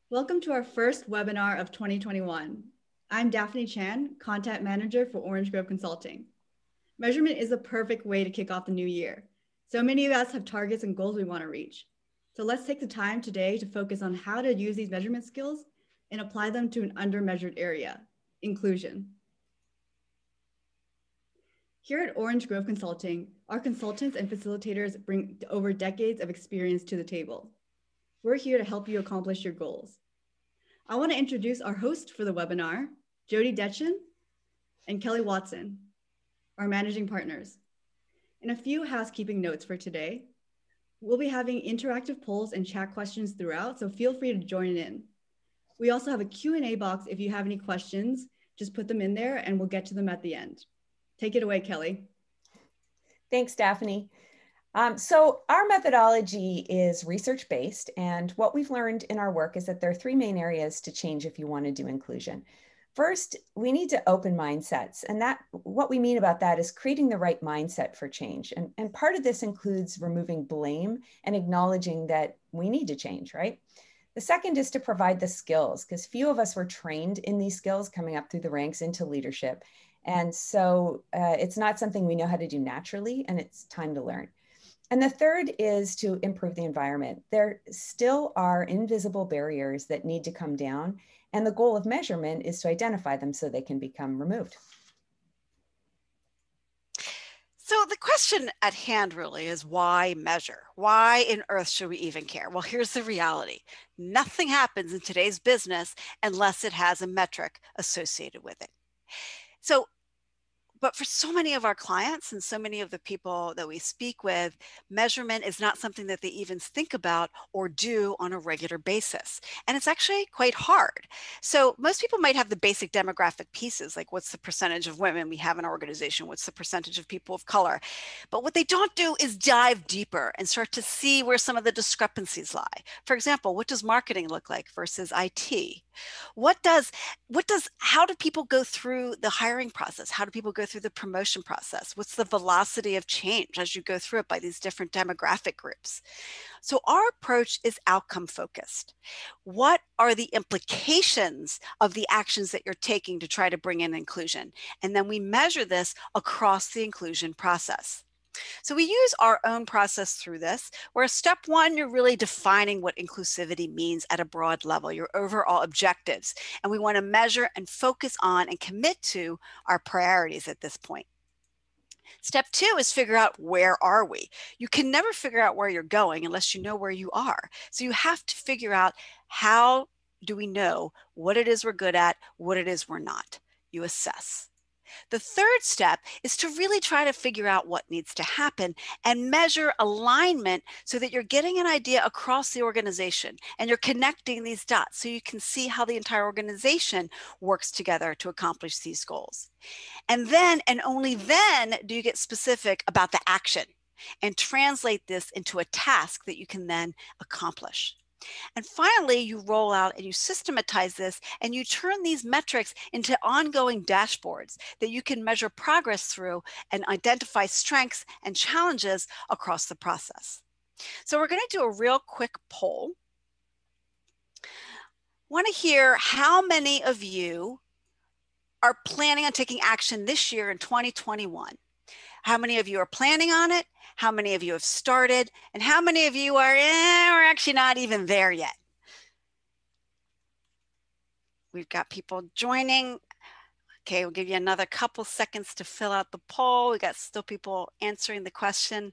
Welcome to our first webinar of 2021. I'm Daphne Chan, Content Manager for Orange Grove Consulting. Measurement is a perfect way to kick off the new year. So many of us have targets and goals we want to reach. So let's take the time today to focus on how to use these measurement skills and apply them to an under-measured area, inclusion. Here at Orange Grove Consulting, our consultants and facilitators bring over decades of experience to the table. We're here to help you accomplish your goals. I want to introduce our host for the webinar, Jody Detchen and Kelly Watson, our managing partners. And a few housekeeping notes for today. We'll be having interactive polls and chat questions throughout, so feel free to join in. We also have a Q&A box. If you have any questions, just put them in there and we'll get to them at the end. Take it away, Kelly. Thanks, Daphne. So our methodology is research-based, and what we've learned in our work is that there are three main areas to change if you want to do inclusion. First, we need to open mindsets, and what we mean about that is creating the right mindset for change. And part of this includes removing blame and acknowledging that we need to change, right? The second is to provide the skills, because few of us were trained in these skills coming up through the ranks into leadership. And so it's not something we know how to do naturally, and it's time to learn. And the third is to improve the environment. There still are invisible barriers that need to come down, and the goal of measurement is to identify them so they can become removed. So the question at hand really is, why measure? Why in earth should we even care? Well, here's the reality. Nothing happens in today's business unless it has a metric associated with it. But for so many of our clients and so many of the people that we speak with, measurement is not something that they even think about or do on a regular basis. And it's actually quite hard. So most people might have the basic demographic pieces, like what's the percentage of women we have in our organization? What's the percentage of people of color? But what they don't do is dive deeper and start to see where some of the discrepancies lie. For example, what does marketing look like versus IT? How do people go through the hiring process? How do people go through the promotion process? What's the velocity of change as you go through it by these different demographic groups? So our approach is outcome focused. What are the implications of the actions that you're taking to try to bring in inclusion? And then we measure this across the inclusion process. So we use our own process through this, where step one, you're really defining what inclusivity means at a broad level, your overall objectives. And we want to measure and focus on and commit to our priorities at this point. Step two is figure out, where are we? You can never figure out where you're going unless you know where you are. So you have to figure out, how do we know what it is we're good at, what it is we're not? You assess. The third step is to really try to figure out what needs to happen and measure alignment so that you're getting an idea across the organization and you're connecting these dots so you can see how the entire organization works together to accomplish these goals. And then, and only then, do you get specific about the action and translate this into a task that you can then accomplish. And finally, you roll out and you systematize this, and you turn these metrics into ongoing dashboards that you can measure progress through and identify strengths and challenges across the process. So we're going to do a real quick poll. I want to hear how many of you are planning on taking action this year in 2021. How many of you are planning on it? How many of you have started? And how many of you are, we're actually not even there yet? We've got people joining. Okay, we'll give you another couple seconds to fill out the poll. We got still people answering the question.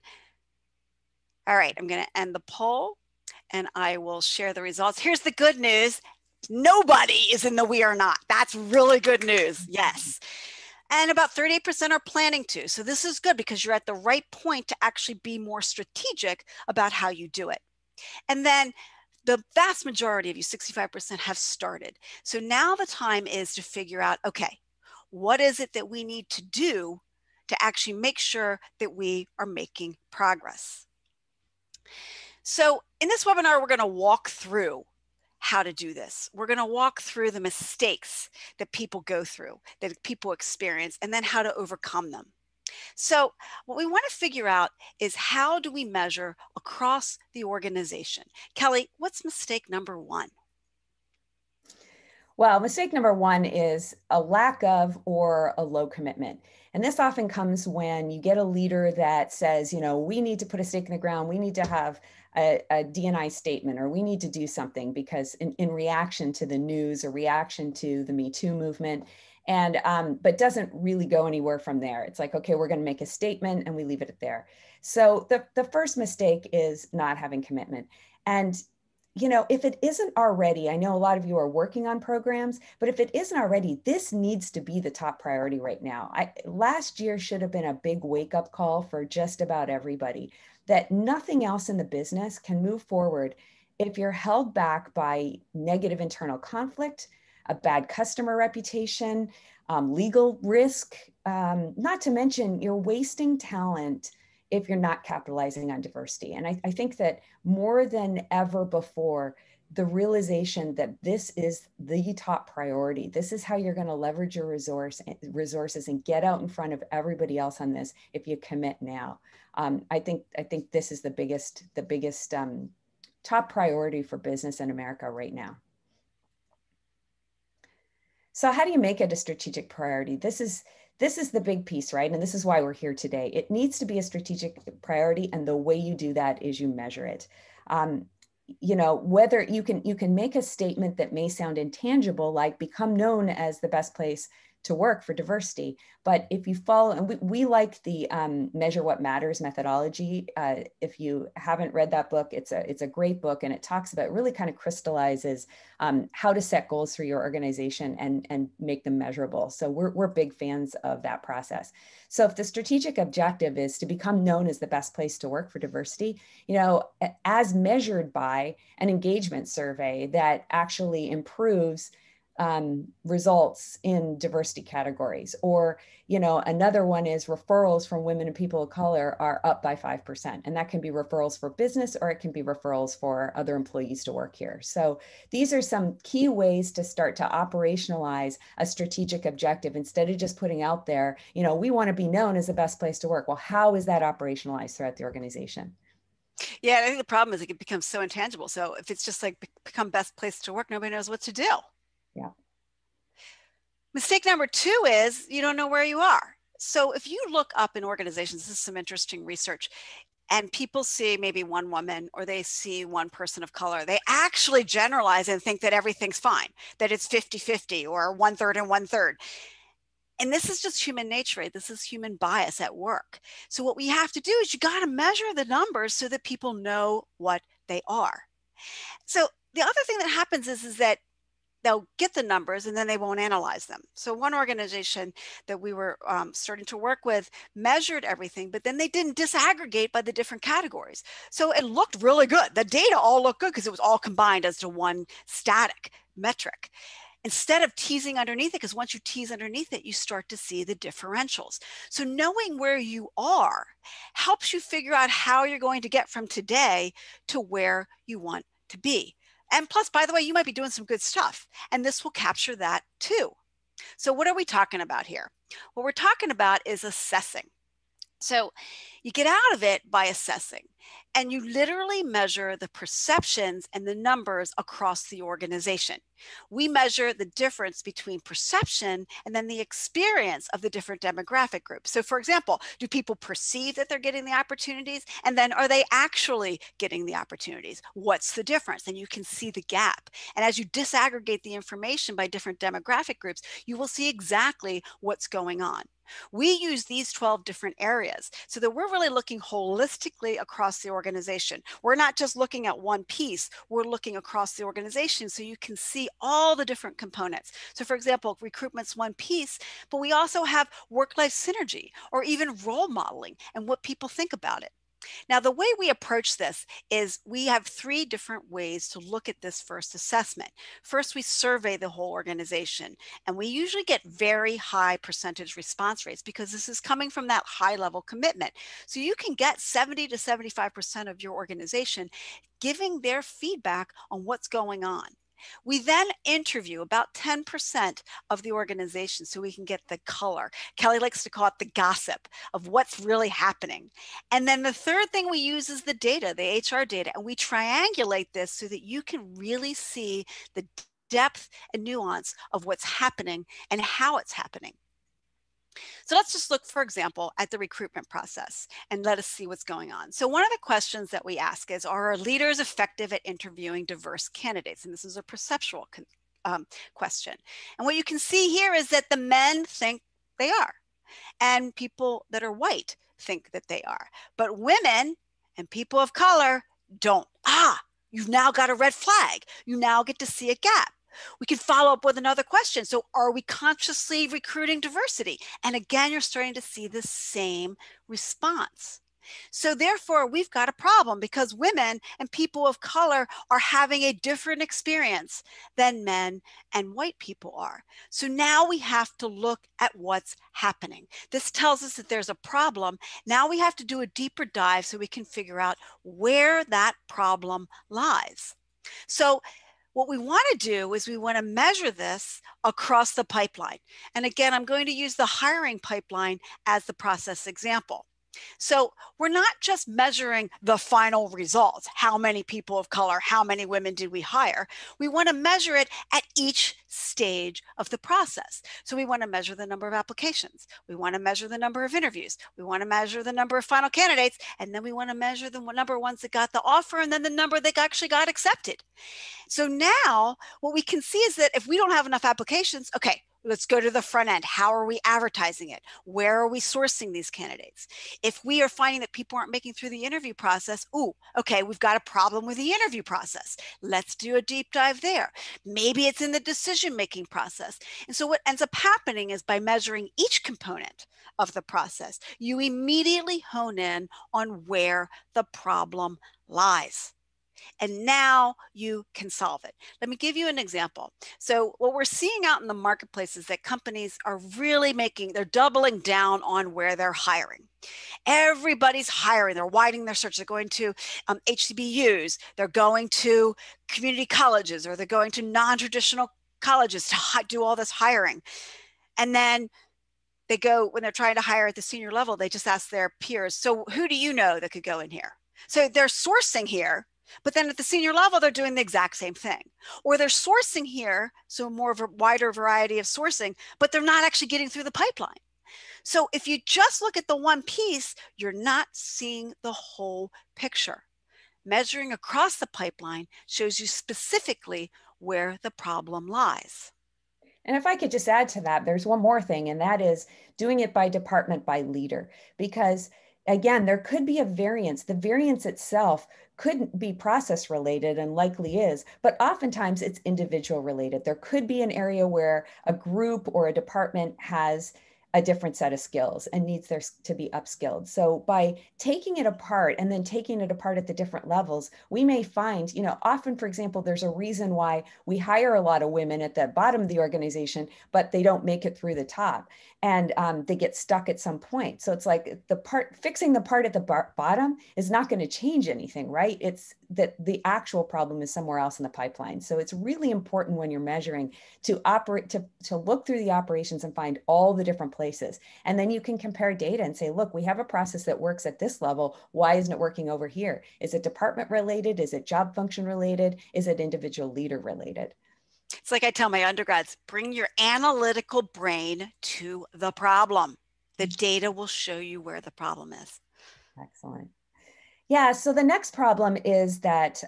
All right, I'm going to end the poll and I will share the results. Here's the good news. Nobody is in the we are not. That's really good news. Yes. And about 38% are planning to. So this is good because you're at the right point to actually be more strategic about how you do it. And then the vast majority of you, 65%, have started. So now the time is to figure out, okay, what is it that we need to do to actually make sure that we are making progress? So in this webinar, we're going to walk through how to do this. We're going to walk through the mistakes that people go through, that people experience, and then how to overcome them. So what we want to figure out is, how do we measure across the organization? Kelly, what's mistake number one? Well, mistake number one is a lack of or a low commitment. And this often comes when you get a leader that says, you know, we need to put a stake in the ground, we need to have a D&I statement, or we need to do something because in reaction to the news or reaction to the Me Too movement, and but doesn't really go anywhere from there. It's like, okay, we're going to make a statement and we leave it there. So the first mistake is not having commitment. And you know, if it isn't already, I know a lot of you are working on programs, but if it isn't already, this needs to be the top priority right now. Last year should have been a big wake-up call for just about everybody, that nothing else in the business can move forward if you're held back by negative internal conflict, a bad customer reputation, legal risk, not to mention you're wasting talent if you're not capitalizing on diversity. And I think that more than ever before, the realization that this is the top priority, this is how you're going to leverage your resources and get out in front of everybody else on this if you commit now. I think this is the biggest top priority for business in America right now. So how do you make it a strategic priority? This is the big piece, right? And this is why we're here today. It needs to be a strategic priority, and the way you do that is you measure it. You know, whether you can make a statement that may sound intangible, like become known as the best place to work for diversity. But if you follow, and we like the Measure What Matters methodology. If you haven't read that book, it's a great book, and it talks about, really kind of crystallizes how to set goals for your organization and make them measurable. So we're big fans of that process. So if the strategic objective is to become known as the best place to work for diversity, you know, as measured by an engagement survey that actually improves results in diversity categories, or, you know, another one is referrals from women and people of color are up by 5%. And that can be referrals for business, or it can be referrals for other employees to work here. So these are some key ways to start to operationalize a strategic objective, instead of just putting out there, you know, we want to be known as the best place to work. Well, how is that operationalized throughout the organization? Yeah, I think the problem is it becomes so intangible. So if it's just like become best place to work, nobody knows what to do. Yeah. Mistake number two is you don't know where you are. So if you look up in organizations, this is some interesting research, and people see maybe one woman or they see one person of color, they actually generalize and think that everything's fine, that it's 50-50 or 1/3 and 1/3. And this is just human nature, right? This is human bias at work. So what we have to do is you got to measure the numbers so that people know what they are. So the other thing that happens is that they'll get the numbers and then they won't analyze them. So one organization that we were starting to work with measured everything, but then they didn't disaggregate by the different categories. So it looked really good. The data all looked good because it was all combined as to one static metric. Instead of teasing underneath it, because once you tease underneath it, you start to see the differentials. So knowing where you are helps you figure out how you're going to get from today to where you want to be. And plus, by the way, you might be doing some good stuff, and this will capture that too. So what are we talking about here? What we're talking about is assessing. So you get out of it by assessing, and you literally measure the perceptions and the numbers across the organization. We measure the difference between perception and then the experience of the different demographic groups. So for example, do people perceive that they're getting the opportunities? And then are they actually getting the opportunities? What's the difference? And you can see the gap. And as you disaggregate the information by different demographic groups, you will see exactly what's going on. We use these 12 different areas so that we're really looking holistically across the organization. We're not just looking at one piece, we're looking across the organization so you can see all the different components. So for example, recruitment's one piece, but we also have work-life synergy or even role modeling and what people think about it. Now, the way we approach this is we have 3 different ways to look at this first assessment. First, we survey the whole organization, and we usually get very high percentage response rates because this is coming from that high level commitment. So you can get 70 to 75% of your organization giving their feedback on what's going on. We then interview about 10% of the organization so we can get the color. Kelly likes to call it the gossip of what's really happening. And then the third thing we use is the data, the HR data, and we triangulate this so that you can really see the depth and nuance of what's happening and how it's happening. So let's just look, for example, at the recruitment process and let us see what's going on. So one of the questions that we ask is, are our leaders effective at interviewing diverse candidates? And this is a perceptual question. And what you can see here is that the men think they are, and people that are white think that they are. But women and people of color don't. You've now got a red flag. You now get to see a gap. We can follow up with another question. So are we consciously recruiting diversity? And again, you're starting to see the same response. So therefore, we've got a problem because women and people of color are having a different experience than men and white people are. So now we have to look at what's happening. This tells us that there's a problem. Now we have to do a deeper dive so we can figure out where that problem lies. So what we want to do is we want to measure this across the pipeline. And again, I'm going to use the hiring pipeline as the process example. So we're not just measuring the final results, how many people of color, how many women did we hire? We want to measure it at each stage of the process. So we want to measure the number of applications. We want to measure the number of interviews. We want to measure the number of final candidates. And then we want to measure the number of ones that got the offer and then the number that actually got accepted. So now what we can see is that if we don't have enough applications, okay, let's go to the front end. How are we advertising it? Where are we sourcing these candidates? If we are finding that people aren't making through the interview process, okay, we've got a problem with the interview process. Let's do a deep dive there. Maybe it's in the decision-making process. And so what ends up happening is by measuring each component of the process, you immediately hone in on where the problem lies. And now you can solve it. Let me give you an example. So what we're seeing out in the marketplace is that companies are really they're doubling down on where they're hiring. Everybody's hiring. They're widening their search. They're going to HBCUs. They're going to community colleges, or they're going to non-traditional colleges to do all this hiring. And then they go, when they're trying to hire at the senior level, they just ask their peers, so who do you know that could go in here? So they're sourcing here, but then at the senior level, they're doing the exact same thing. Or they're sourcing here, so more of a wider variety of sourcing, but they're not actually getting through the pipeline. So if you just look at the one piece, you're not seeing the whole picture. Measuring across the pipeline shows you specifically where the problem lies. And if I could just add to that, there's one more thing, and that is doing it by department, by leader, because again, there could be a variance. The variance itself couldn't be process related and likely is, but oftentimes it's individual related. There could be an area where a group or a department has a different set of skills and needs to be upskilled. So by taking it apart and then taking it apart at the different levels, we may find, often, for example, there's a reason why we hire a lot of women at the bottom of the organization, but they don't make it through the top, and they get stuck at some point. So it's like fixing the part at the bottom is not going to change anything, right? It's that the actual problem is somewhere else in the pipeline. So it's really important when you're measuring to look through the operations and find all the different places. And then you can compare data and say, look, we have a process that works at this level. Why isn't it working over here? Is it department related? Is it job function related? Is it individual leader related? It's like I tell my undergrads, bring your analytical brain to the problem. The data will show you where the problem is. Excellent. Yeah, so the next problem is that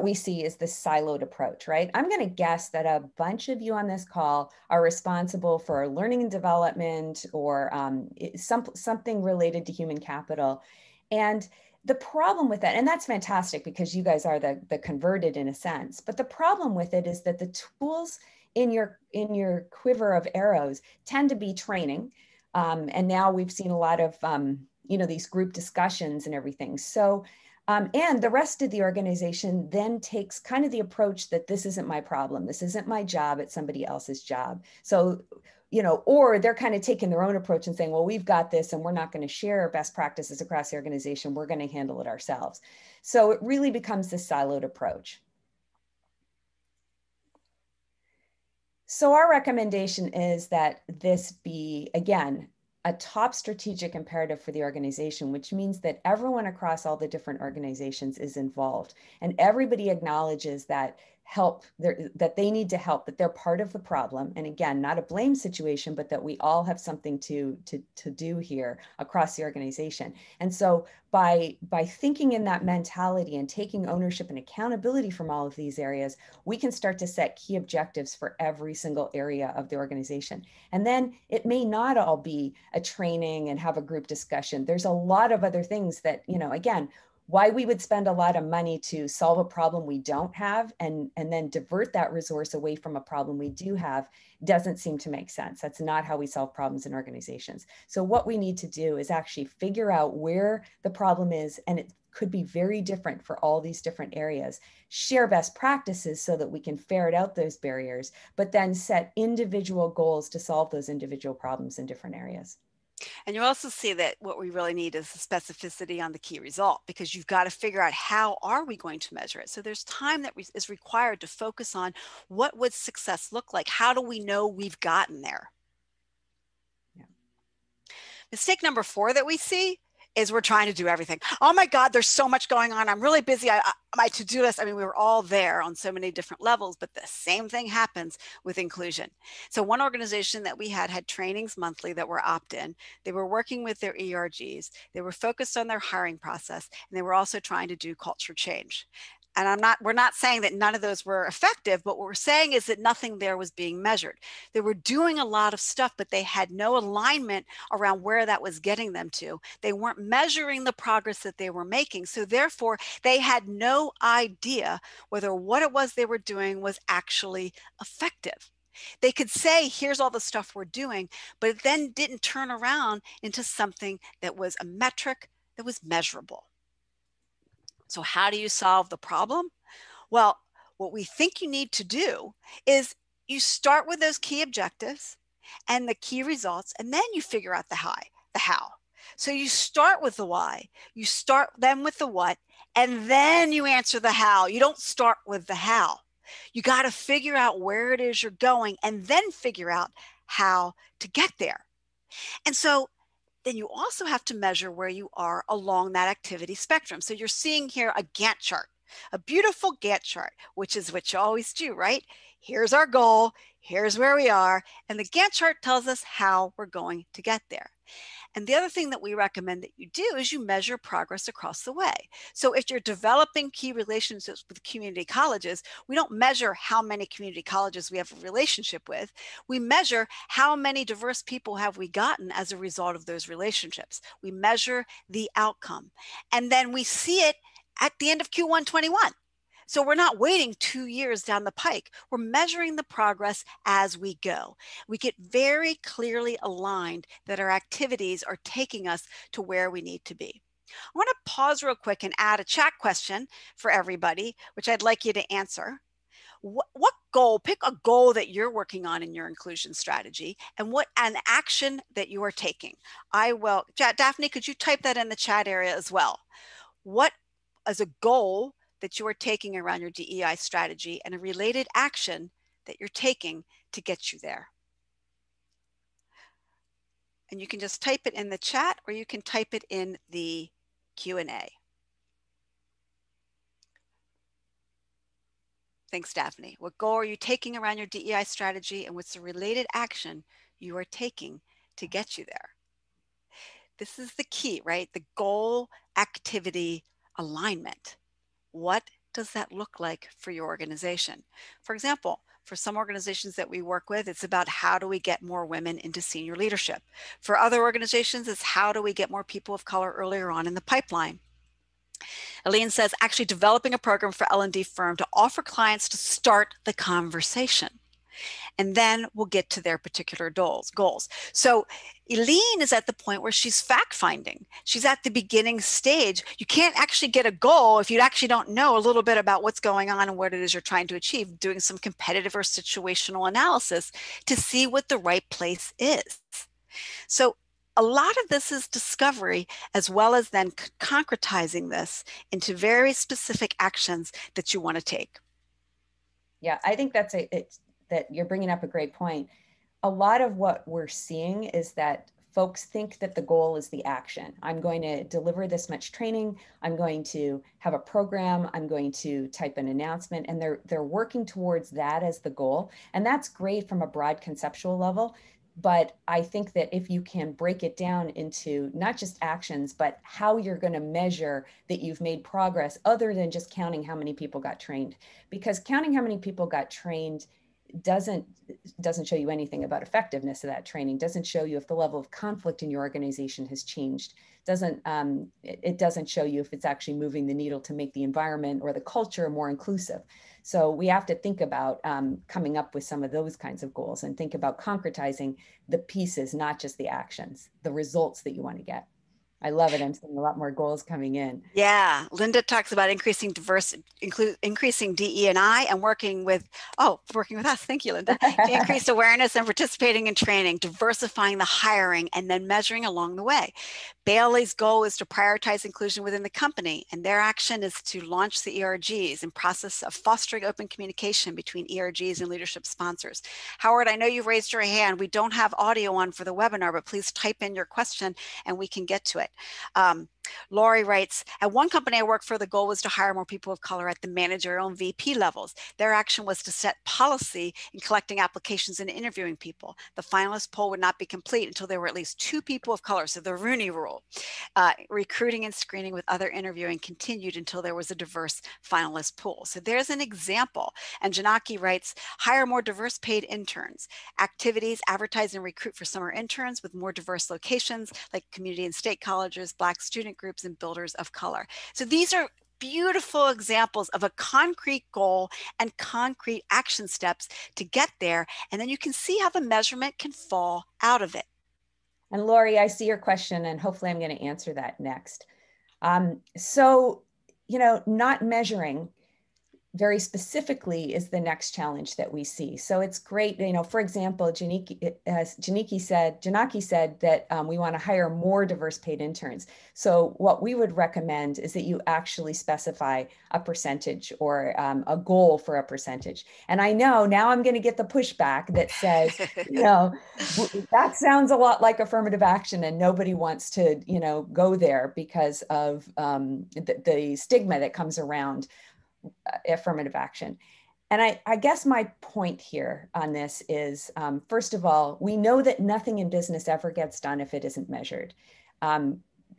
we see is this siloed approach, right? I'm going to guess that a bunch of you on this call are responsible for learning and development or something related to human capital. And the problem with that, and that's fantastic because you guys are the converted in a sense, but the problem with it is that the tools in your quiver of arrows tend to be training. And now we've seen a lot of these group discussions and everything. So, and the rest of the organization then takes kind of the approach that this isn't my problem. This isn't my job. It's somebody else's job. So, or they're kind of taking their own approach and saying, well, we've got this and we're not going to share best practices across the organization. We're going to handle it ourselves. So it really becomes this siloed approach. So our recommendation is that this be, again, a top strategic imperative for the organization, which means that everyone across all the different organizations is involved and everybody acknowledges that help, that they need to help, that they're part of the problem. And again, not a blame situation, but that we all have something to do here across the organization. And so by thinking in that mentality and taking ownership and accountability from all of these areas, we can start to set key objectives for every single area of the organization. And then it may not all be a training and have a group discussion. There's a lot of other things that, again, why we would spend a lot of money to solve a problem we don't have and then divert that resource away from a problem we do have doesn't seem to make sense. That's not how we solve problems in organizations. So what we need to do is actually figure out where the problem is, and it could be very different for all these different areas. Share best practices so that we can ferret out those barriers, but then set individual goals to solve those individual problems in different areas. And you also see that what we really need is the specificity on the key result, because you've got to figure out how are we going to measure it. So there's time that is required to focus on what would success look like? How do we know we've gotten there? Yeah. Mistake number 4 that we see is we're trying to do everything. Oh my God, there's so much going on. I'm really busy. My to-do list, we were all there on so many different levels, but the same thing happens with inclusion. So one organization that we had trainings monthly that were opt-in. They were working with their ERGs. They were focused on their hiring process, and they were also trying to do culture change. And we're not saying that none of those were effective, but what we're saying is that nothing there was being measured. They were doing a lot of stuff, but they had no alignment around where that was getting them to. They weren't measuring the progress that they were making. So therefore, they had no idea whether what it was they were doing was actually effective. They could say, here's all the stuff we're doing, but it then didn't turn around into something that was a metric that was measurable. So how do you solve the problem? Well, what we think you need to do is you start with those key objectives and the key results, and then you figure out the how. So you start with the why, you start then with the what, and then you answer the how. You don't start with the how. You got to figure out where it is you're going and then figure out how to get there. And so then you also have to measure where you are along that activity spectrum. So you're seeing here a Gantt chart, a beautiful Gantt chart, which is what you always do, right? Here's our goal, here's where we are, and the Gantt chart tells us how we're going to get there. And the other thing that we recommend that you do is you measure progress across the way. So if you're developing key relationships with community colleges, we don't measure how many community colleges we have a relationship with. We measure how many diverse people have we gotten as a result of those relationships. We measure the outcome. And then we see it at the end of Q1 21. So we're not waiting 2 years down the pike. We're measuring the progress as we go. We get very clearly aligned that our activities are taking us to where we need to be. I want to pause real quick and add a chat question for everybody, which I'd like you to answer. What goal, pick a goal that you're working on in your inclusion strategy and what an action that you are taking. Daphne, could you type that in the chat area as well? What is a goal that you are taking around your DEI strategy and a related action that you're taking to get you there? And you can just type it in the chat or you can type it in the Q&A. Thanks, Daphne. What goal are you taking around your DEI strategy and what's the related action you are taking to get you there? This is the key, right? The goal activity alignment. What does that look like for your organization? For example, for some organizations that we work with, it's about how do we get more women into senior leadership. For other organizations, it's how do we get more people of color earlier on in the pipeline. Aline says, actually developing a program for L&D firm to offer clients to start the conversation. And then we'll get to their particular goals. So Eileen is at the point where she's fact finding. She's at the beginning stage. You can't actually get a goal if you actually don't know a little bit about what's going on and what it is you're trying to achieve, doing some competitive or situational analysis to see what the right place is. So a lot of this is discovery, as well as then concretizing this into very specific actions that you want to take. Yeah, I think that you're bringing up a great point. A lot of what we're seeing is that folks think that the goal is the action. I'm going to deliver this much training. I'm going to have a program. I'm going to type an announcement, and they're working towards that as the goal. And that's great from a broad conceptual level. But I think that if you can break it down into not just actions, but how you're going to measure that you've made progress other than just counting how many people got trained, because counting how many people got trained doesn't show you anything about effectiveness of that training, doesn't show you if the level of conflict in your organization has changed, it doesn't show you if it's actually moving the needle to make the environment or the culture more inclusive. So we have to think about coming up with some of those kinds of goals and think about concretizing the pieces, not just the actions, the results that you want to get. I love it. I'm seeing a lot more goals coming in. Yeah, Linda talks about increasing increasing DE&I and working with us. Thank you, Linda. To increase awareness and participating in training, diversifying the hiring, and then measuring along the way. Bailey's goal is to prioritize inclusion within the company, and their action is to launch the ERGs in process of fostering open communication between ERGs and leadership sponsors. Howard, I know you've raised your hand. We don't have audio on for the webinar, but please type in your question and we can get to it. Lori writes, at one company I worked for, the goal was to hire more people of color at the managerial and VP levels. Their action was to set policy in collecting applications and interviewing people. The finalist poll would not be complete until there were at least 2 people of color, so the Rooney Rule. Recruiting and screening with other interviewing continued until there was a diverse finalist pool. So there's an example. And Janaki writes, hire more diverse paid interns. Activities, advertise and recruit for summer interns with more diverse locations like community and state colleges, Black student groups, and builders of color. So these are beautiful examples of a concrete goal and concrete action steps to get there. And then you can see how the measurement can fall out of it. And Lori, I see your question, and hopefully I'm going to answer that next. So, not measuring very specifically is the next challenge that we see. So it's great, for example, Janaki said that we want to hire more diverse paid interns. So what we would recommend is that you actually specify a percentage or a goal for a percentage. And I know now I'm going to get the pushback that says, that sounds a lot like affirmative action and nobody wants to, go there because of the stigma that comes around affirmative action. And I guess my point here on this is, first of all, we know that nothing in business ever gets done if it isn't measured.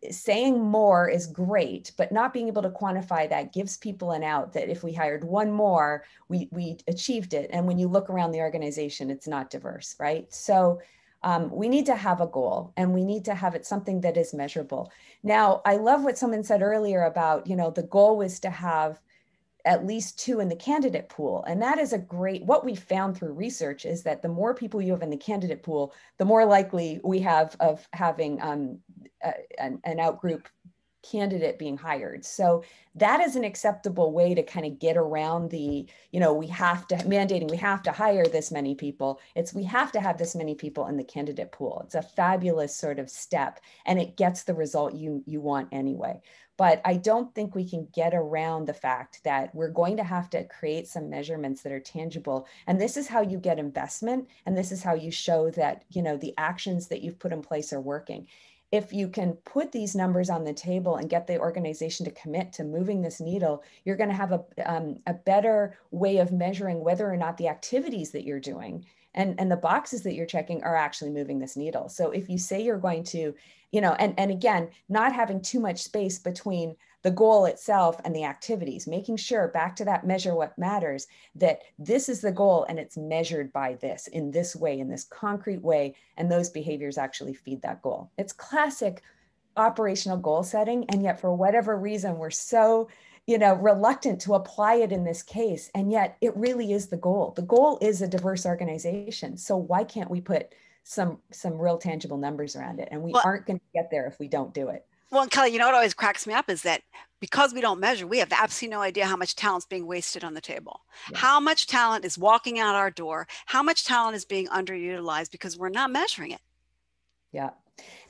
Saying more is great, but not being able to quantify that gives people an out that if we hired one more, we achieved it. And when you look around the organization, it's not diverse, right? So we need to have a goal and we need to have it something that is measurable. Now, I love what someone said earlier about, the goal was to have at least 2 in the candidate pool. And that is what we found through research is that the more people you have in the candidate pool, the more likely we have of having an outgroup candidate being hired. So that is an acceptable way to kind of get around the, we have to hire this many people. We have to have this many people in the candidate pool. It's a fabulous sort of step and it gets the result you want anyway. But I don't think we can get around the fact that we're going to have to create some measurements that are tangible. And this is how you get investment. And this is how you show that, the actions that you've put in place are working. If you can put these numbers on the table and get the organization to commit to moving this needle, you're going to have a better way of measuring whether or not the activities that you're doing and the boxes that you're checking are actually moving this needle. So if you say you're going to, and again, not having too much space between the goal itself and the activities, making sure, back to that measure what matters, that this is the goal and it's measured by this, in this way, in this concrete way, and those behaviors actually feed that goal. It's classic operational goal setting, and yet for whatever reason, we're so reluctant to apply it in this case, and yet it really is the goal. The goal is a diverse organization, so why can't we put some real tangible numbers around it? And we aren't going to get there if we don't do it. Well, and Kelly, what always cracks me up is that because we don't measure, we have absolutely no idea how much talent's being wasted on the table. Yeah. How much talent is walking out our door? How much talent is being underutilized because we're not measuring it? Yeah.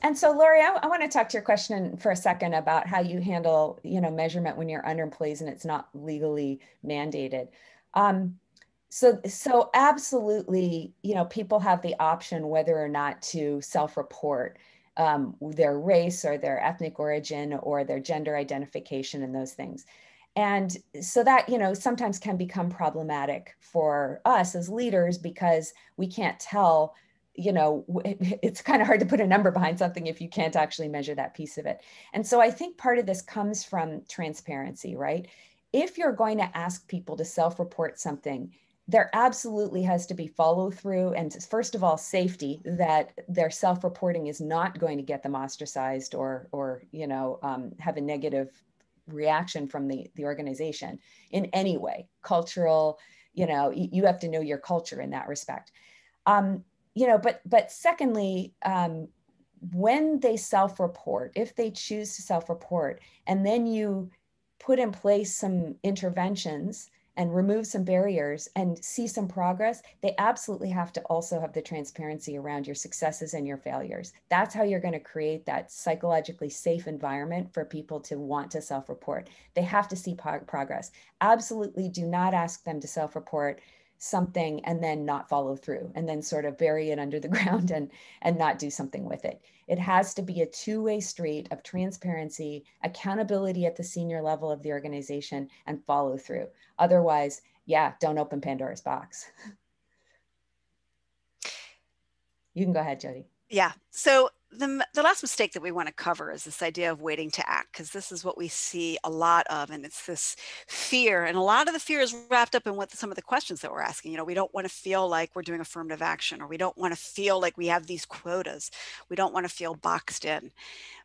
And so, Lori, I want to talk to your question for a second about how you handle, measurement when you're under employees and it's not legally mandated. So absolutely, people have the option whether or not to self-report. their race or their ethnic origin or their gender identification and those things. And so that, sometimes can become problematic for us as leaders because we can't tell, it's kind of hard to put a number behind something if you can't actually measure that piece of it. And so I think part of this comes from transparency, right? If you're going to ask people to self-report something, there absolutely has to be follow through and, first of all, safety, that their self-reporting is not going to get them ostracized or have a negative reaction from the organization in any way. Cultural, you have to know your culture in that respect. But secondly, when they self-report, if they choose to self-report, and then you put in place some interventions and remove some barriers and see some progress, they absolutely have to also have the transparency around your successes and your failures. That's how you're going to create that psychologically safe environment for people to want to self-report. They have to see progress. Absolutely do not ask them to self-report something and then not follow through and then sort of bury it under the ground and not do something with it. It has to be a two-way street of transparency, accountability at the senior level of the organization, and follow through. Otherwise, don't open Pandora's box. You can go ahead, Jody. Yeah. So the last mistake that we want to cover is this idea of waiting to act, because this is what we see a lot of, and it's this fear. And a lot of the fear is wrapped up in what some of the questions that we're asking. We don't want to feel like we're doing affirmative action, or we don't want to feel like we have these quotas. We don't want to feel boxed in.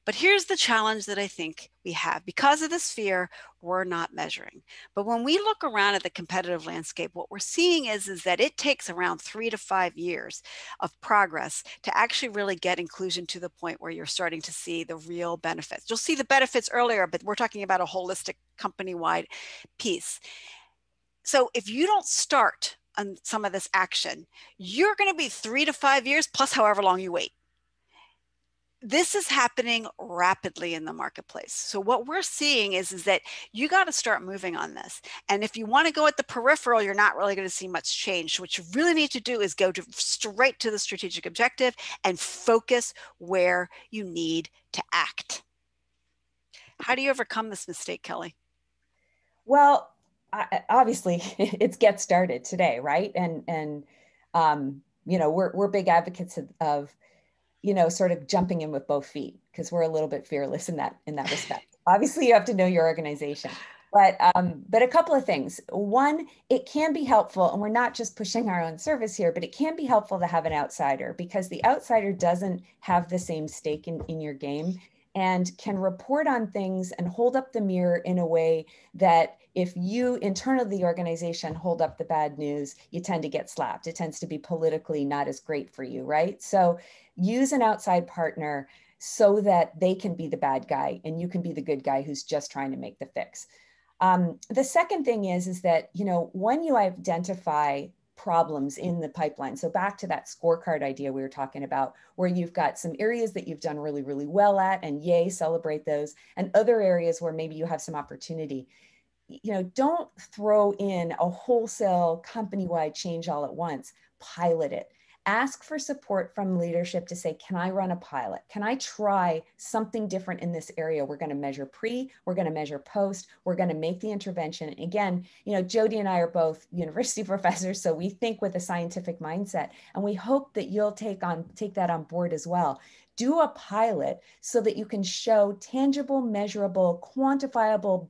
But here's the challenge that I think we have. Because of this fear, we're not measuring. But when we look around at the competitive landscape, what we're seeing is that it takes around 3 to 5 years of progress to actually really get inclusion to the point where you're starting to see the real benefits. You'll see the benefits earlier, but we're talking about a holistic company-wide piece. So if you don't start on some of this action, you're going to be 3 to 5 years plus however long you wait. This is happening rapidly in the marketplace. So what we're seeing is that you got to start moving on this. And if you want to go at the peripheral, you're not really going to see much change. So what you really need to do is go straight to the strategic objective and focus where you need to act. How do you overcome this mistake, Kelly? Well, obviously it's get started today, right? And we're big advocates of sort of jumping in with both feet, because we're a little bit fearless in that respect. Obviously, you have to know your organization. But a couple of things. One, it can be helpful, and we're not just pushing our own service here, but it can be helpful to have an outsider, because the outsider doesn't have the same stake in your game and can report on things and hold up the mirror in a way that if you internally the organization hold up the bad news, you tend to get slapped. It tends to be politically not as great for you, right? So use an outside partner so that they can be the bad guy and you can be the good guy who's just trying to make the fix. The second thing is that, when you identify problems in the pipeline, so back to that scorecard idea we were talking about, where you've got some areas that you've done really, really well at, and yay, celebrate those, and other areas where maybe you have some opportunity. Don't throw in a wholesale company-wide change all at once. Pilot it. Ask for support from leadership to say, can I run a pilot? Can I try something different in this area? We're going to measure pre, we're going to measure post, we're going to make the intervention. And again, Jody and I are both university professors, so we think with a scientific mindset, and we hope that you'll take that on board as well. Do a pilot so that you can show tangible, measurable, quantifiable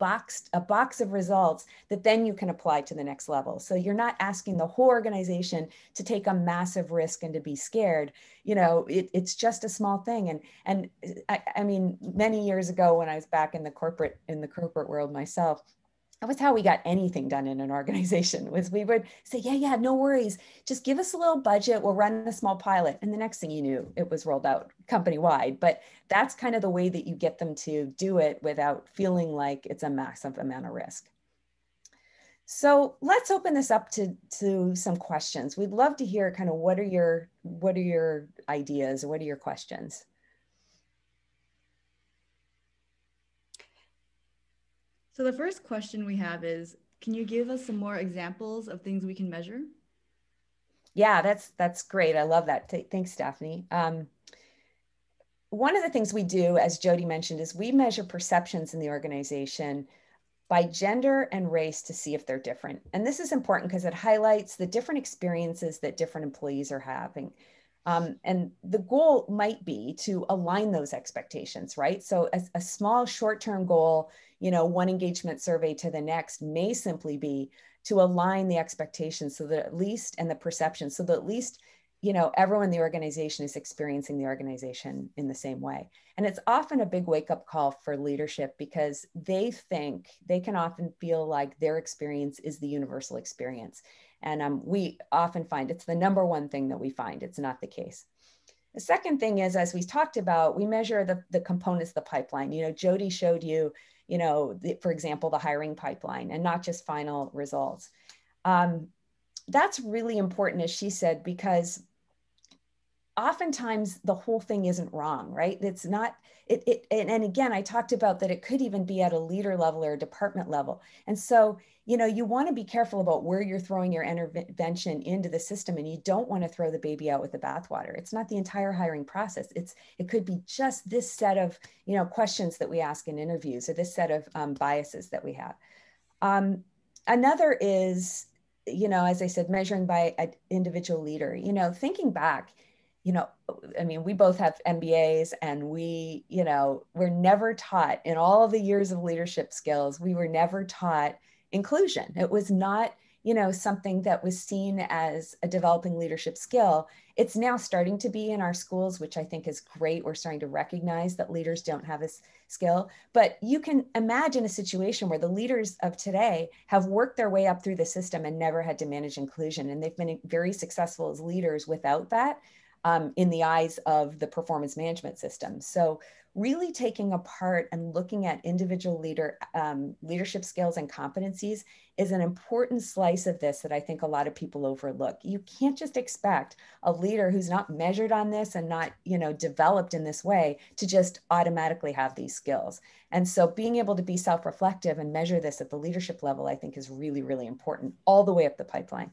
a box of results that then you can apply to the next level. So you're not asking the whole organization to take a massive risk and to be scared. It's just a small thing. And I mean, many years ago when I was back in the corporate world myself, that was how we got anything done in an organization, was we would say, yeah, no worries. Just give us a little budget. We'll run a small pilot. And the next thing you knew, it was rolled out company-wide. But that's kind of the way that you get them to do it without feeling like it's a massive amount of risk. So let's open this up to some questions. We'd love to hear kind of what are your ideas? What are your questions? So the first question we have is, can you give us some more examples of things we can measure? Yeah, that's great. I love that. Thanks, Daphne. one of the things we do, as Jody mentioned, is we measure perceptions in the organization by gender and race to see if they're different. And this is important because it highlights the different experiences that different employees are having. And the goal might be to align those expectations, right? So a small short-term goal, one engagement survey to the next may simply be to align the expectations so that at least, and the perception, so that at least, everyone in the organization is experiencing the organization in the same way. And it's often a big wake-up call for leadership because they can often feel like their experience is the universal experience. And we often find it's the number one thing that we find. It's not the case. The second thing is, as we talked about, we measure the components of the pipeline. Jody showed you, for example, the hiring pipeline and not just final results. That's really important, as she said, because oftentimes the whole thing isn't wrong, right? It's not, and again, I talked about that it could even be at a leader level or a department level. And so, you want to be careful about where you're throwing your intervention into the system, and you don't want to throw the baby out with the bathwater. It's not the entire hiring process. It could be just this set of, questions that we ask in interviews, or this set of biases that we have. Another is, as I said, measuring by an individual leader, thinking back, we both have MBAs, and we're never taught in all of the years of leadership skills, we were never taught inclusion. It was not, something that was seen as a developing leadership skill. It's now starting to be in our schools, which I think is great. We're starting to recognize that leaders don't have this skill, but you can imagine a situation where the leaders of today have worked their way up through the system and never had to manage inclusion. And they've been very successful as leaders without that. In the eyes of the performance management system. So really taking apart and looking at individual leadership skills and competencies is an important slice of this that I think a lot of people overlook. You can't just expect a leader who's not measured on this and not, developed in this way to just automatically have these skills. And so being able to be self-reflective and measure this at the leadership level, I think is really, really important all the way up the pipeline.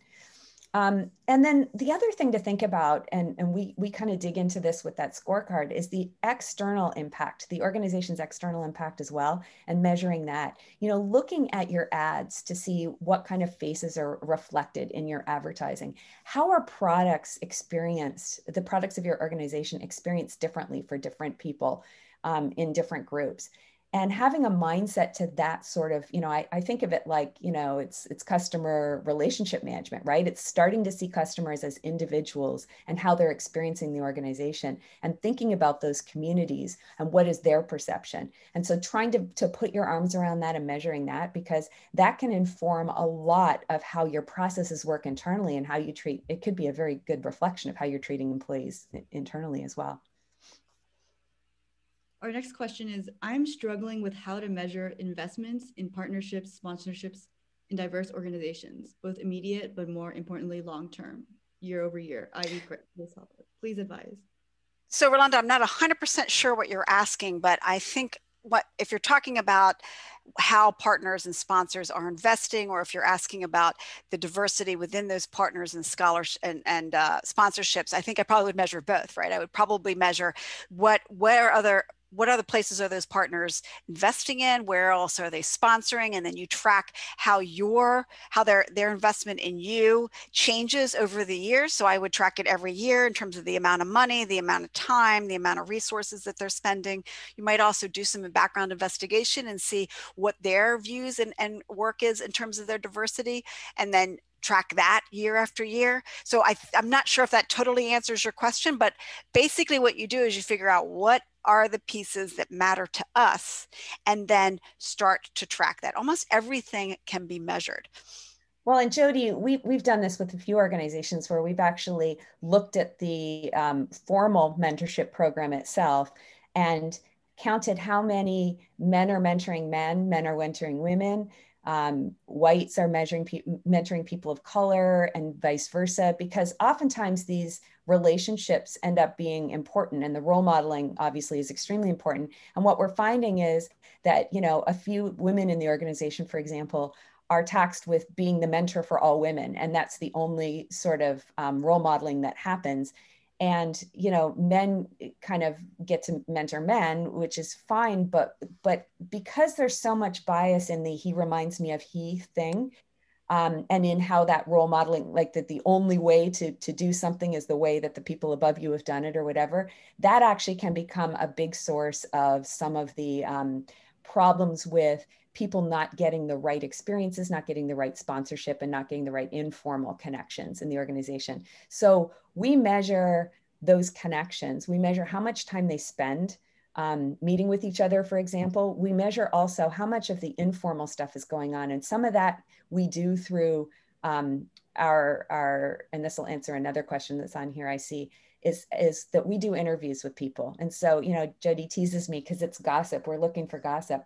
And then the other thing to think about, and we kind of dig into this with that scorecard, is the external impact, the organization's external impact as well, and measuring that, looking at your ads to see what kind of faces are reflected in your advertising. How are products experienced, the products of your organization experienced differently for different people in different groups? And having a mindset to that sort of, I think of it like, it's customer relationship management, right? It's starting to see customers as individuals and how they're experiencing the organization, and thinking about those communities and what is their perception. And so trying to put your arms around that and measuring that, because that can inform a lot of how your processes work internally and how you treat, it could be a very good reflection of how you're treating employees internally as well. Our next question is, I'm struggling with how to measure investments in partnerships, sponsorships, in diverse organizations, both immediate, but more importantly, long-term, year over year, i.e. please advise. So Rolanda, I'm not 100% sure what you're asking, but I think if you're talking about how partners and sponsors are investing, or if you're asking about the diversity within those partners and scholars and sponsorships, I think I probably would measure both, right? I would probably measure what other places are those partners investing in, where else are they sponsoring, and then you track how their investment in you changes over the years. So I would track it every year in terms of the amount of money, the amount of time, the amount of resources that they're spending. You might also do some background investigation and see what their views and work is in terms of their diversity, and then track that year after year. So I'm not sure if that totally answers your question, but basically what you do is you figure out what are the pieces that matter to us, and then start to track that. Almost everything can be measured. Well, and Jody, we've done this with a few organizations where we've actually looked at the formal mentorship program itself and counted how many men are mentoring men, men are mentoring women, whites are mentoring people of color, and vice versa, because oftentimes these relationships end up being important, and the role modeling obviously is extremely important. And what we're finding is that, a few women in the organization, for example, are tasked with being the mentor for all women, and that's the only sort of role modeling that happens. And, men kind of get to mentor men, which is fine, but because there's so much bias in the he reminds me of he thing, and in how that role modeling, like that the only way to do something is the way that the people above you have done it or whatever, that actually can become a big source of some of the problems with people not getting the right experiences, not getting the right sponsorship, and not getting the right informal connections in the organization. So we measure those connections. We measure how much time they spend meeting with each other, for example. We measure also how much of the informal stuff is going on. And some of that we do through our, and this will answer another question that's on here, I see, is that we do interviews with people. And so, Jody teases me because it's gossip. We're looking for gossip.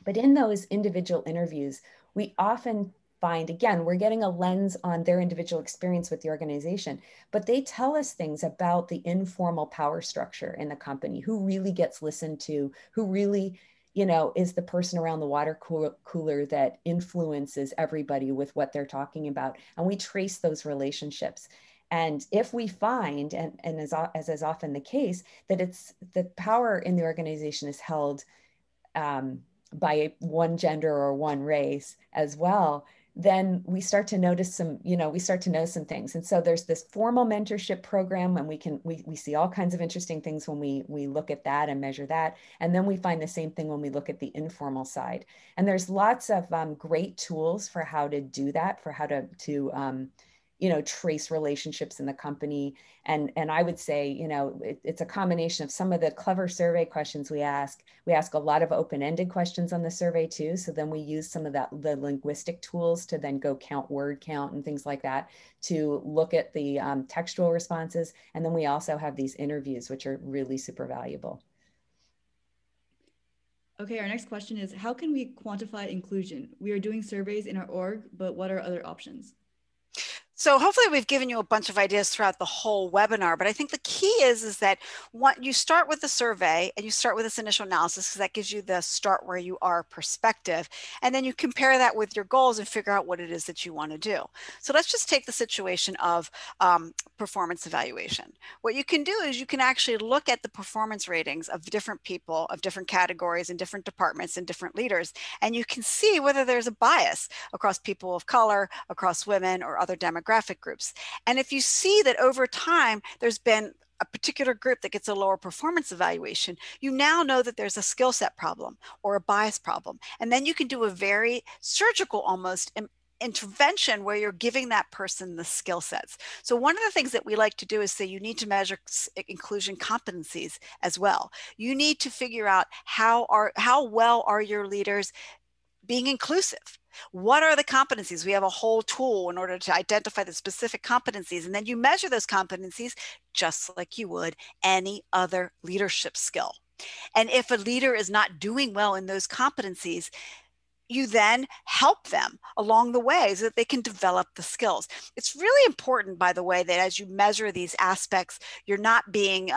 But in those individual interviews, we often find, again, we're getting a lens on their individual experience with the organization, but they tell us things about the informal power structure in the company, who really gets listened to, who really, is the person around the water cooler that influences everybody with what they're talking about. And we trace those relationships. And if we find, and as is often the case, that it's the power in the organization is held by one gender or one race as well, then we start to notice some, we start to know some things. And so there's this formal mentorship program, and we see all kinds of interesting things when we look at that and measure that. And then we find the same thing when we look at the informal side. And there's lots of great tools for how to do that, for how to trace relationships in the company. And I would say, it's a combination of some of the clever survey questions we ask. We ask a lot of open-ended questions on the survey too. So then we use some of the linguistic tools to then go count word count and things like that to look at the textual responses. And then we also have these interviews, which are really super valuable. Okay, our next question is, how can we quantify inclusion? We are doing surveys in our org, but what are other options? So hopefully we've given you a bunch of ideas throughout the whole webinar, but I think the key is that you start with the survey and you start with this initial analysis, because that gives you the start where you are perspective. And then you compare that with your goals and figure out what it is that you want to do. So let's just take the situation of performance evaluation. What you can do is you can actually look at the performance ratings of different people, of different categories and different departments and different leaders, and you can see whether there's a bias across people of color, across women, or other demographic groups. And if you see that over time there's been a particular group that gets a lower performance evaluation, you now know that there's a skill set problem or a bias problem. And then you can do a very surgical almost intervention where you're giving that person the skill sets. So one of the things that we like to do is say you need to measure inclusion competencies as well. You need to figure out how well are your leaders being inclusive. What are the competencies? We have a whole tool in order to identify the specific competencies, and then you measure those competencies just like you would any other leadership skill. And if a leader is not doing well in those competencies, you then help them along the way so that they can develop the skills. It's really important, by the way, that as you measure these aspects, you're not being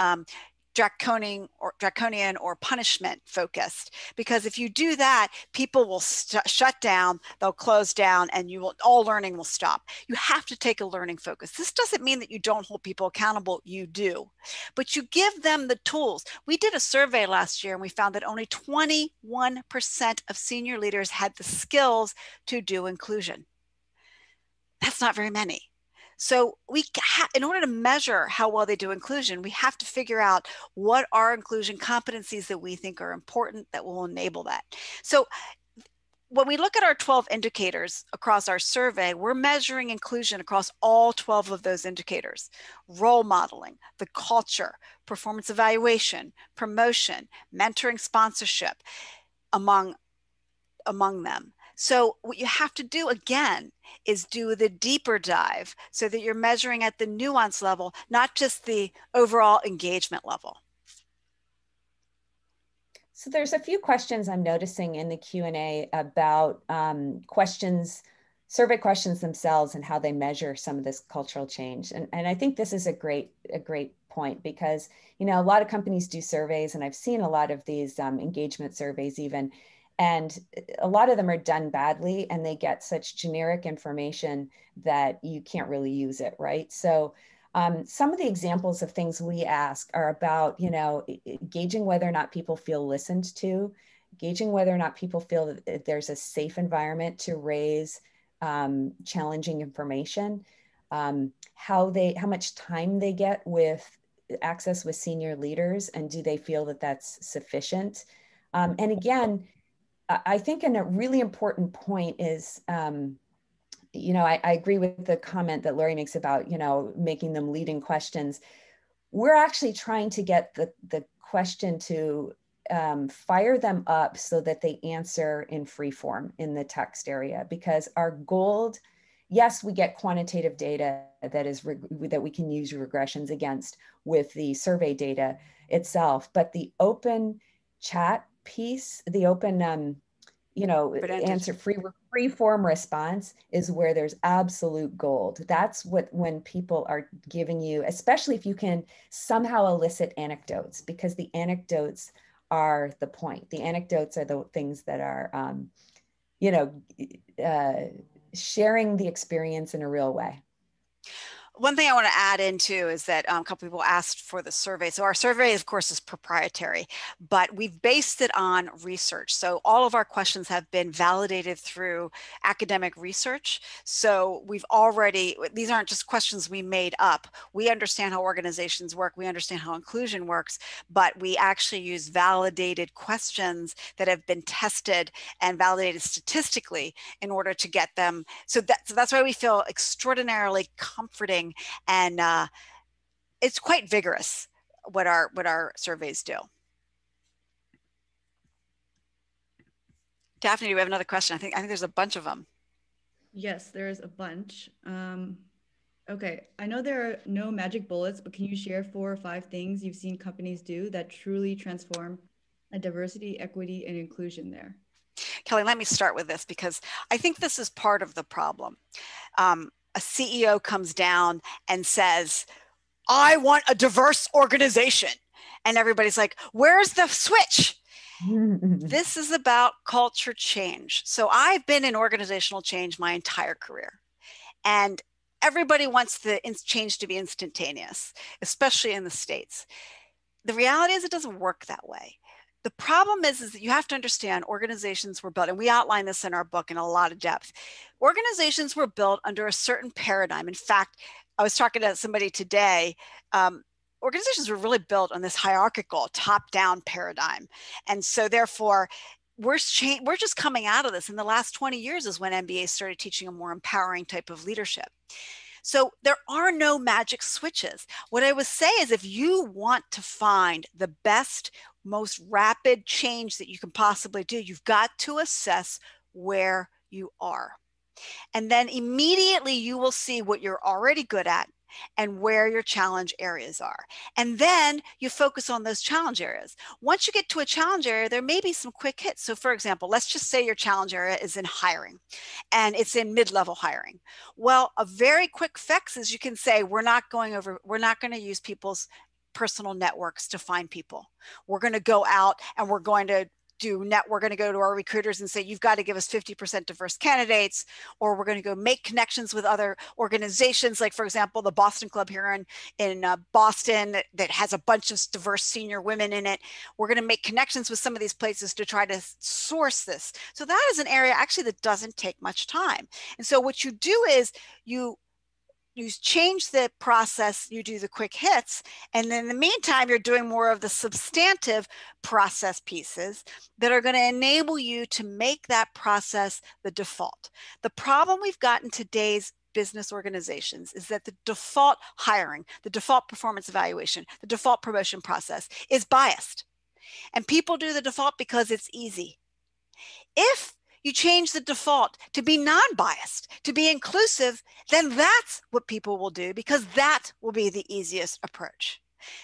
draconian or punishment focused, because if you do that, people will shut down, they'll close down, and all learning will stop. You have to take a learning focus. This doesn't mean that you don't hold people accountable, you do, but you give them the tools. We did a survey last year and we found that only 21% of senior leaders had the skills to do inclusion. That's not very many. So in order to measure how well they do inclusion, we have to figure out what are inclusion competencies that we think are important that will enable that. So when we look at our 12 indicators across our survey, we're measuring inclusion across all 12 of those indicators: role modeling, the culture, performance evaluation, promotion, mentoring, sponsorship, among them. So what you have to do again is do the deeper dive so that you're measuring at the nuance level, not just the overall engagement level. So there's a few questions I'm noticing in the Q&A about survey questions themselves and how they measure some of this cultural change. And I think this is a great point, because, a lot of companies do surveys, and I've seen a lot of these engagement surveys even, and a lot of them are done badly, and they get such generic information that you can't really use it, right? So Some of the examples of things we ask are about, gauging whether or not people feel listened to, gauging whether or not people feel that there's a safe environment to raise challenging information, how much time they get with access with senior leaders, and do they feel that that's sufficient? And again, I think a really important point is, I agree with the comment that Lori makes about, making them leading questions. We're actually trying to get the question to fire them up so that they answer in free form in the text area, because our goal, yes, we get quantitative data that we can use regressions against with the survey data itself, but the open chat piece, the open, answer free form response is where there's absolute gold. That's when people are giving you, especially if you can somehow elicit anecdotes, because the anecdotes are the point. The anecdotes are the things that are, sharing the experience in a real way. One thing I want to add into is that a couple people asked for the survey. So our survey, of course, is proprietary, but we've based it on research. So all of our questions have been validated through academic research. So these aren't just questions we made up. We understand how organizations work. We understand how inclusion works, but we actually use validated questions that have been tested and validated statistically in order to get them. So that's why we feel extraordinarily comforting. And it's quite vigorous what our surveys do. Daphne, do we have another question? I think there's a bunch of them. Yes, there's a bunch. Okay, I know there are no magic bullets, but can you share 4 or 5 things you've seen companies do that truly transform a diversity, equity, and inclusion there? Kelly, let me start with this, because I think this is part of the problem. A CEO comes down and says, I want a diverse organization. And everybody's like, where's the switch? This is about culture change. So I've been in organizational change my entire career. And everybody wants the change to be instantaneous, especially in the States. The reality is it doesn't work that way. The problem is that you have to understand organizations were built, and we outline this in our book in a lot of depth. Organizations were built under a certain paradigm. In fact, I was talking to somebody today. Organizations were really built on this hierarchical top-down paradigm. And so therefore, we're just coming out of this. In the last 20 years is when MBA started teaching a more empowering type of leadership. So there are no magic switches. What I would say is, if you want to find the best, most rapid change that you can possibly do, you've got to assess where you are. And then immediately you will see what you're already good at and where your challenge areas are. And then you focus on those challenge areas. Once you get to a challenge area, there may be some quick hits. So for example, let's just say your challenge area is in hiring and it's in mid-level hiring. Well, a very quick fix is you can say, we're not going to use people's personal networks to find people. We're going to go out and we're going to go to our recruiters and say, you've got to give us 50% diverse candidates, or we're going to go make connections with other organizations. Like, for example, the Boston Club here in Boston that has a bunch of diverse senior women in it. We're going to make connections with some of these places to try to source this. So that is an area actually that doesn't take much time. And so what you do is you change the process, you do the quick hits, and then in the meantime, you're doing more of the substantive process pieces that are going to enable you to make that process the default. The problem we've got in today's business organizations is that the default hiring, the default performance evaluation, the default promotion process is biased. And people do the default because it's easy. If you change the default to be non-biased, to be inclusive, then that's what people will do, because that will be the easiest approach.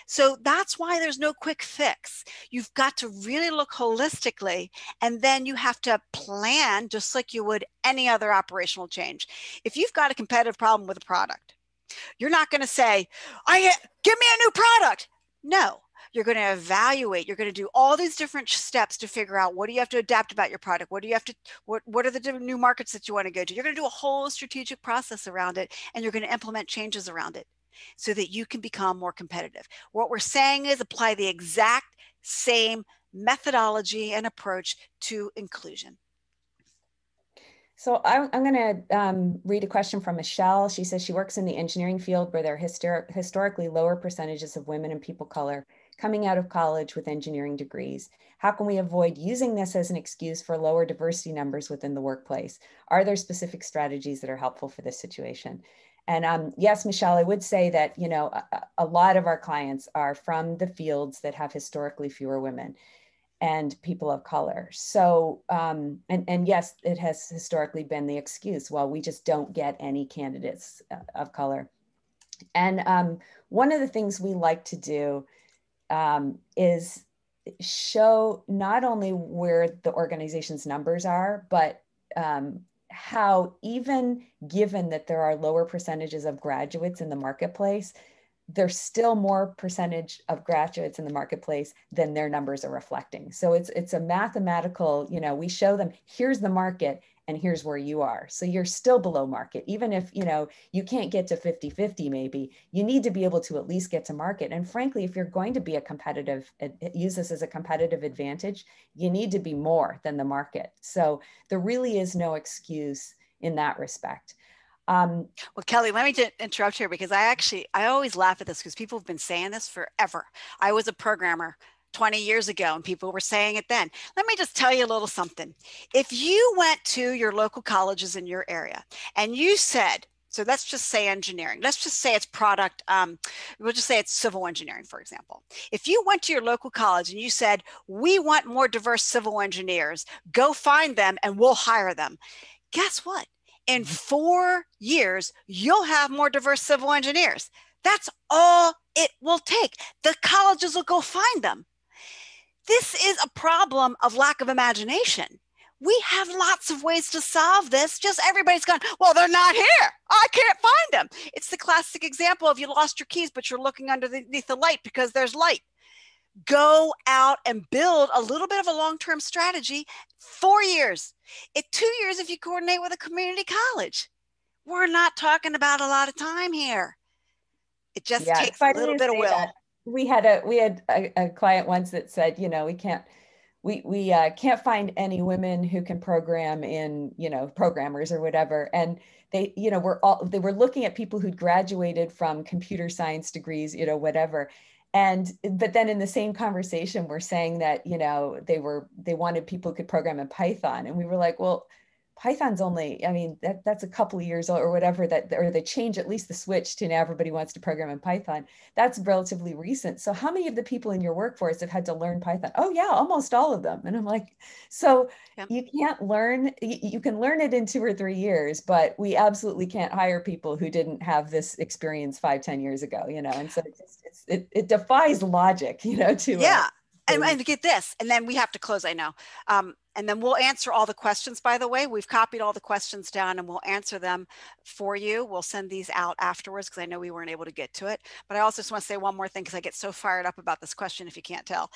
So that's why there's no quick fix. You've got to really look holistically, and then you have to plan just like you would any other operational change. If you've got a competitive problem with a product, you're not going to say, give me a new product. No. You're going to evaluate, you're going to do all these different steps to figure out, what do you have to adapt about your product? What are the different new markets that you want to go to? You're going to do a whole strategic process around it, and you're going to implement changes around it. so that you can become more competitive. What we're saying is apply the exact same methodology and approach to inclusion. So I'm going to read a question from Michelle. She says she works in the engineering field where there are historically lower percentages of women and people of color coming out of college with engineering degrees. How can we avoid using this as an excuse for lower diversity numbers within the workplace? Are there specific strategies that are helpful for this situation? And yes, Michelle, I would say that, you know, a lot of our clients are from the fields that have historically fewer women and people of color. So, and yes, it has historically been the excuse, well, we just don't get any candidates of color. And one of the things we like to do is show not only where the organization's numbers are, but how even given that there are lower percentages of graduates in the marketplace, there's still more percentage of graduates in the marketplace than their numbers are reflecting. So it's a mathematical, you know, we show them, here's the market and here's where you are. So you're still below market. Even if, you know, you can't get to 50-50 maybe, you need to be able to at least get to market. And frankly, if you're going to be a competitive, use this as a competitive advantage, you need to be more than the market. So there really is no excuse in that respect. Well, Kelly, let me interrupt here because I always laugh at this because people have been saying this forever. I was a programmer 20 years ago and people were saying it then. Let me just tell you a little something. If you went to your local colleges in your area and you said, so let's just say engineering, let's just say it's product, we'll just say it's civil engineering, for example. If you went to your local college and you said, we want more diverse civil engineers, go find them and we'll hire them. Guess what? In 4 years, you'll have more diverse civil engineers. That's all it will take. The colleges will go find them. This is a problem of lack of imagination. We have lots of ways to solve this. Just everybody's gone, well, they're not here. I can't find them. It's the classic example of you lost your keys, but you're looking underneath the light because there's light. Go out and build a little bit of a long-term strategy. 4 years. 2 years if you coordinate with a community college. We're not talking about a lot of time here. It just takes a little bit of will. We had a client once that said, you know, we can't find any women who can program in, you know, programmers or whatever. And they, you know, they were looking at people who'd graduated from computer science degrees, you know, whatever. But then in the same conversation, we're saying that, you know, they wanted people who could program in Python. And we were like, well, Python's only, I mean, that's a couple of years old or whatever, or they change at least the switch to now everybody wants to program in Python. That's relatively recent. So how many of the people in your workforce have had to learn Python? Oh yeah, almost all of them. And I'm like, so you can't learn, you can learn it in 2 or 3 years, but we absolutely can't hire people who didn't have this experience 5-10 years ago, you know? And so it defies logic, you know, to and get this, and then we have to close, I know. And then we'll answer all the questions, by the way. We've copied all the questions down and we'll answer them for you. We'll send these out afterwards because I know we weren't able to get to it. But I also just want to say one more thing because I get so fired up about this question if you can't tell.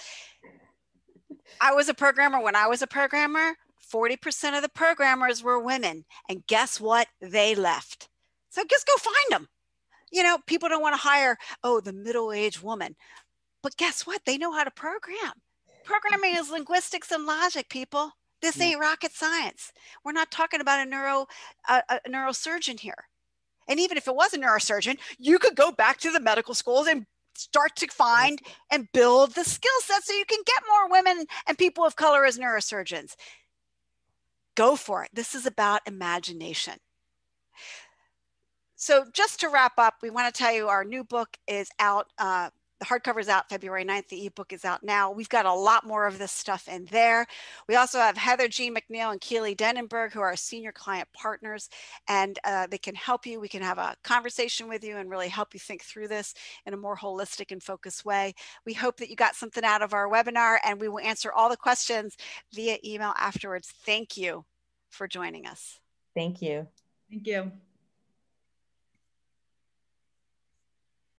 I was a programmer. When I was a programmer, 40% of the programmers were women. And guess what? They left. So just go find them. You know, people don't want to hire, oh, the middle-aged woman. But guess what? They know how to program. Programming is linguistics and logic, people. This ain't rocket science. We're not talking about a neurosurgeon here. And even if it was a neurosurgeon, you could go back to the medical schools and start to find and build the skill set so you can get more women and people of color as neurosurgeons. Go for it. This is about imagination. So just to wrap up, we want to tell you our new book is out. The hardcover is out February 9th. The ebook is out now. We've got a lot more of this stuff in there. We also have Heather Jean McNeil and Keely Denenberg, who are our senior client partners, and they can help you. We can have a conversation with you and really help you think through this in a more holistic and focused way. We hope that you got something out of our webinar, and we will answer all the questions via email afterwards. Thank you for joining us. Thank you. Thank you.